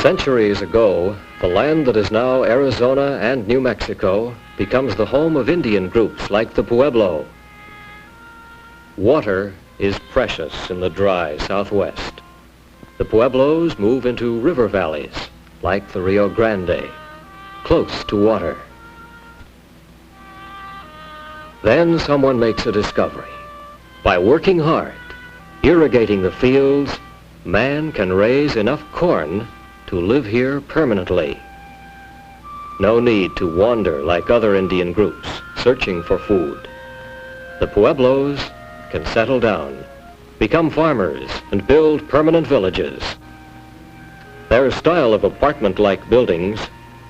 Centuries ago, the land that is now Arizona and New Mexico becomes the home of Indian groups like the Pueblo. Water is precious in the dry Southwest. The Pueblos move into river valleys like the Rio Grande, close to water. Then someone makes a discovery. By working hard, irrigating the fields, man can raise enough corn to live here permanently. No need to wander like other Indian groups searching for food. The Pueblos can settle down, become farmers, and build permanent villages. Their style of apartment-like buildings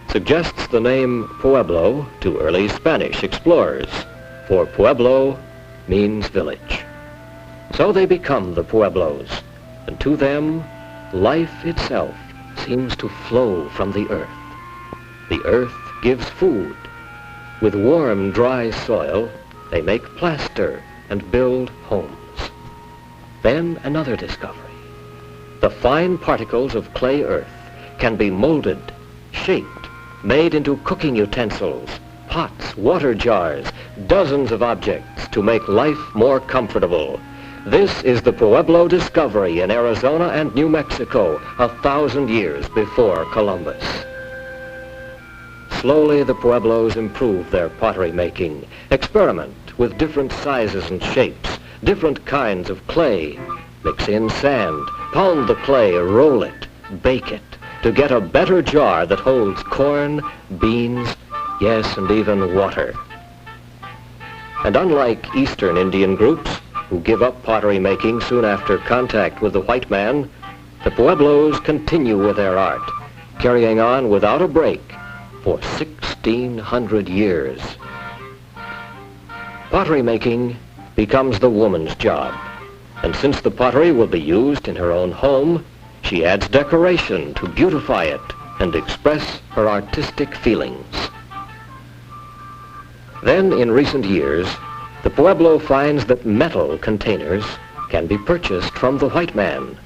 suggests the name Pueblo to early Spanish explorers, for Pueblo means village. So they become the Pueblos, and to them, life itself seems to flow from the earth. The earth gives food. With warm, dry soil, they make plaster and build homes. Then another discovery. The fine particles of clay earth can be molded, shaped, made into cooking utensils, pots, water jars, dozens of objects to make life more comfortable. This is the Pueblo discovery in Arizona and New Mexico 1,000 years before Columbus. Slowly, the Pueblos improve their pottery making, experiment with different sizes and shapes, different kinds of clay, mix in sand, pound the clay, roll it, bake it, to get a better jar that holds corn, beans, yes, and even water. And unlike Eastern Indian groups, who give up pottery making soon after contact with the white man, the Pueblos continue with their art, carrying on without a break for 1,600 years. Pottery making becomes the woman's job, and since the pottery will be used in her own home, she adds decoration to beautify it and express her artistic feelings. Then, in recent years, the Pueblo finds that metal containers can be purchased from the white man.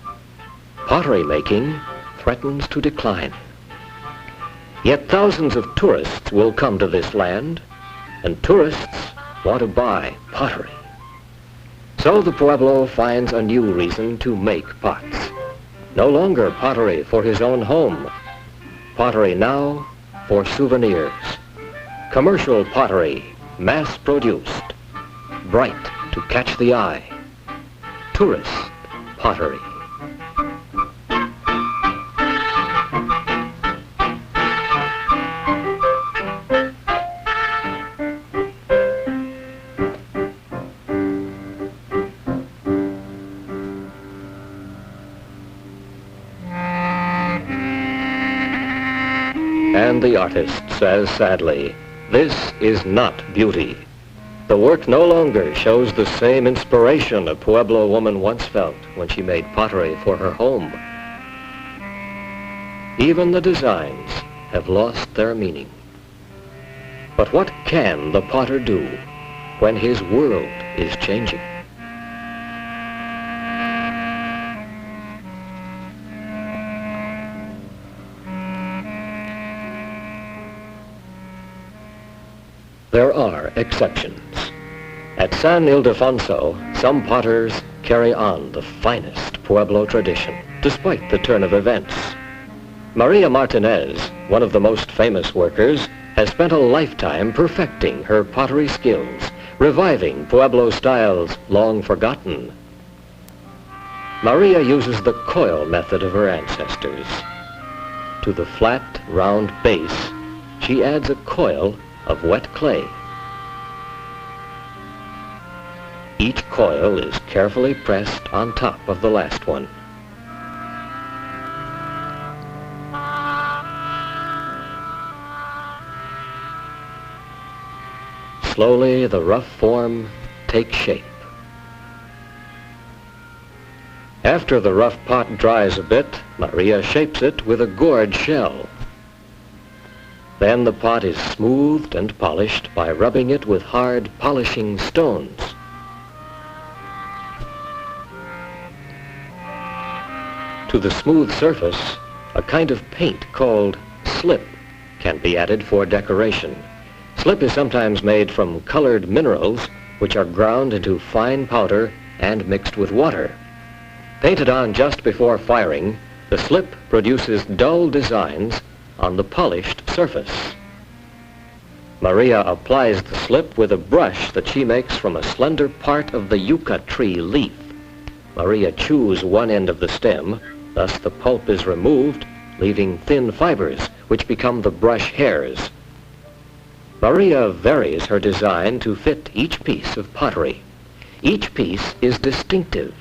Pottery making threatens to decline. Yet thousands of tourists will come to this land, and tourists want to buy pottery. So the Pueblo finds a new reason to make pots. No longer pottery for his own home. Pottery now for souvenirs. Commercial pottery, mass-produced, bright to catch the eye. Tourist pottery. And the artist says sadly, "This is not beauty." The work no longer shows the same inspiration a Pueblo woman once felt when she made pottery for her home. Even the designs have lost their meaning. But what can the potter do when his world is changing? There are exceptions. At San Ildefonso, some potters carry on the finest Pueblo tradition, despite the turn of events. Maria Martinez, one of the most famous workers, has spent a lifetime perfecting her pottery skills, reviving Pueblo styles long forgotten. Maria uses the coil method of her ancestors. To the flat, round base, she adds a coil of wet clay. Each coil is carefully pressed on top of the last one. Slowly, the rough form takes shape. After the rough pot dries a bit, Maria shapes it with a gourd shell. Then the pot is smoothed and polished by rubbing it with hard polishing stones. To the smooth surface, A kind of paint called slip can be added for decoration. Slip is sometimes made from colored minerals which are ground into fine powder and mixed with water. Painted on just before firing, the slip produces dull designs on the polished surface. Maria applies the slip with a brush that she makes from a slender part of the yucca tree leaf. Maria chews one end of the stem, thus the pulp is removed, leaving thin fibers, which become the brush hairs. Maria varies her design to fit each piece of pottery. Each piece is distinctive,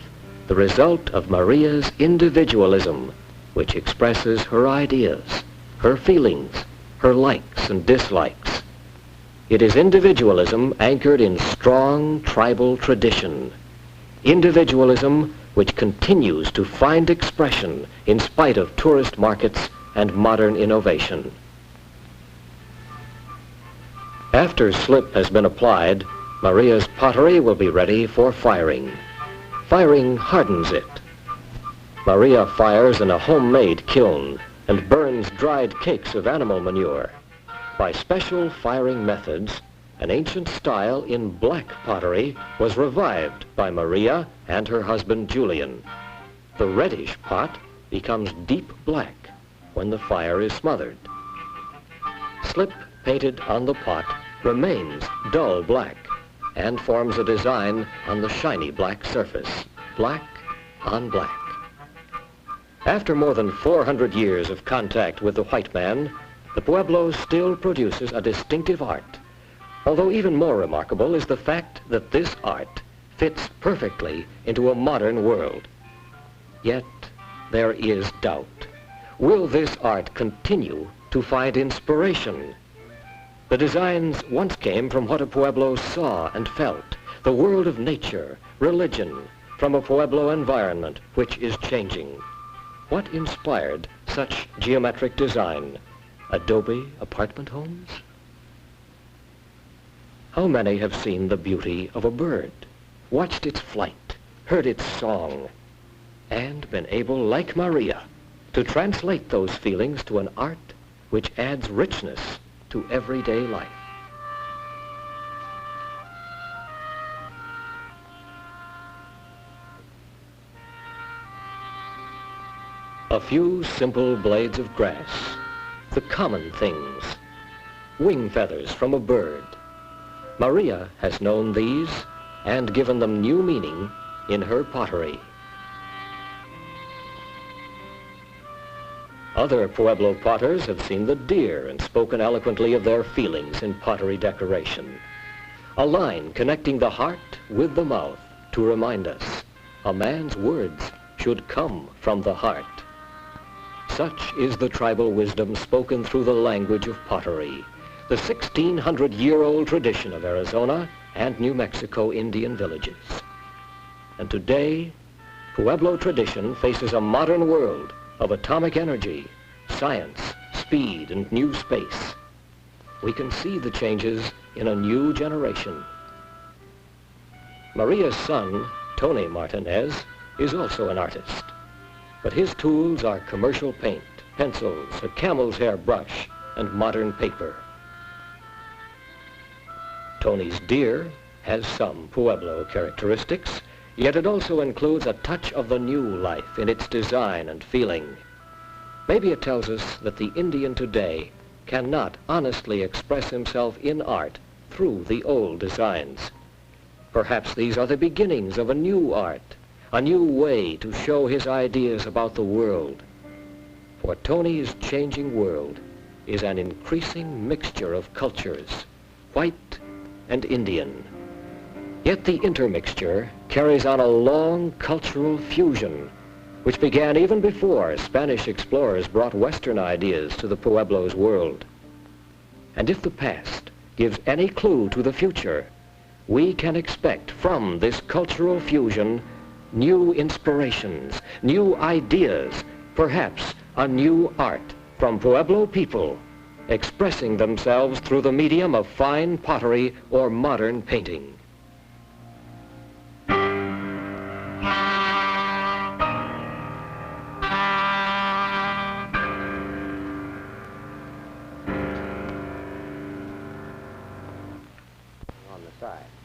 the result of Maria's individualism, which expresses her ideas, her feelings, her likes and dislikes. It is individualism anchored in strong tribal tradition. Individualism which continues to find expression in spite of tourist markets and modern innovation. After slip has been applied, Maria's pottery will be ready for firing. Firing hardens it. Maria fires in a homemade kiln and burns dried cakes of animal manure. By special firing methods, an ancient style in black pottery was revived by Maria and her husband Julian. The reddish pot becomes deep black when the fire is smothered. Slip painted on the pot remains dull black and forms a design on the shiny black surface, black on black. After more than 400 years of contact with the white man, the Pueblo still produces a distinctive art. Although even more remarkable is the fact that this art fits perfectly into a modern world. Yet there is doubt. Will this art continue to find inspiration? The designs once came from what a Pueblo saw and felt, the world of nature, religion, from a Pueblo environment which is changing. What inspired such geometric design? Adobe apartment homes? How many have seen the beauty of a bird, watched its flight, heard its song, and been able, like Maria, to translate those feelings to an art which adds richness to everyday life? A few simple blades of grass, the common things, wing feathers from a bird. Maria has known these and given them new meaning in her pottery. Other Pueblo potters have seen the deer and spoken eloquently of their feelings in pottery decoration. A line connecting the heart with the mouth to remind us a man's words should come from the heart. Such is the tribal wisdom spoken through the language of pottery, the 1,600-year-old tradition of Arizona and New Mexico Indian villages. And today, Pueblo tradition faces a modern world of atomic energy, science, speed, and new space. We can see the changes in a new generation. Maria's son, Tony Martinez, is also an artist, but his tools are commercial paint, pencils, a camel's hair brush, and modern paper. Tony's deer has some Pueblo characteristics, yet it also includes a touch of the new life in its design and feeling. Maybe it tells us that the Indian today cannot honestly express himself in art through the old designs. Perhaps these are the beginnings of a new art, a new way to show his ideas about the world. For Tony's changing world is an increasing mixture of cultures, white and Indian. Yet the intermixture carries on a long cultural fusion, which began even before Spanish explorers brought Western ideas to the Pueblo's world. And if the past gives any clue to the future, we can expect from this cultural fusion new inspirations, new ideas, perhaps a new art from Pueblo people, expressing themselves through the medium of fine pottery or modern painting. side.